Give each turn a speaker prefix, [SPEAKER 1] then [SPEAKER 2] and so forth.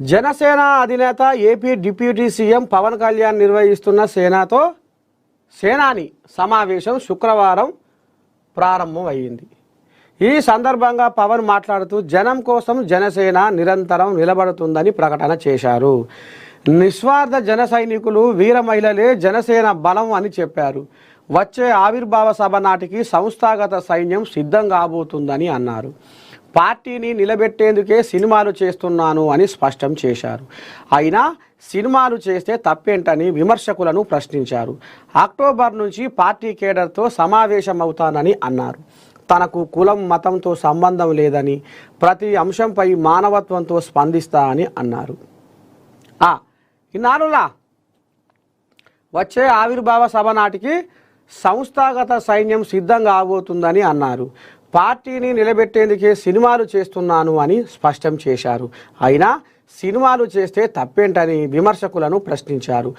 [SPEAKER 1] జనసేన అధినేత AP deputy CM Pawan Kalyan నిర్వహిస్తున్న సేనాని సమావేశం శుక్రవారం ప్రారంభమైంది. ఈ సందర్భంగా పవన్ మాట్లాడుతూ జనం కోసం జనసేన నిరంతరం నిలబడుతుందని ప్రకటన చేశారు. నిస్వార్థ జన సైనికులు వీర మహిళలే జనసేన బలం అని చెప్పారు. వచ్చే ఆవిర్భావ సభ నాటికి సంస్థాగత సైన్యం సిద్ధం కాబోతుందని అన్నారు. పార్టీని నిలబెట్టేందుకే సినిమాలు చేస్తున్నాను అని స్పష్టం చేశారు. అయినా సినిమాలు చేస్తే తప్పేంటని విమర్శకులను ప్రశ్నించారు. అక్టోబర్ నుంచి పార్టీ కేడర్తో సమావేశమవుతానని అన్నారు. తనకు కులం మతంతో సంబంధం లేదని, ప్రతి అంశంపై మానవత్వంతో స్పందిస్తా అని అన్నారు. ఇన్నాళ్ళులా వచ్చే ఆవిర్భావ సభ నాటికి సంస్థాగత సైన్యం సిద్ధం కాబోతుందని అన్నారు. పార్టీని నిలబెట్టేందుకే సినిమాలు చేస్తున్నాను అని స్పష్టం చేశారు. అయినా సినిమాలు చేస్తే తప్పేంటని విమర్శకులను ప్రశ్నించారు.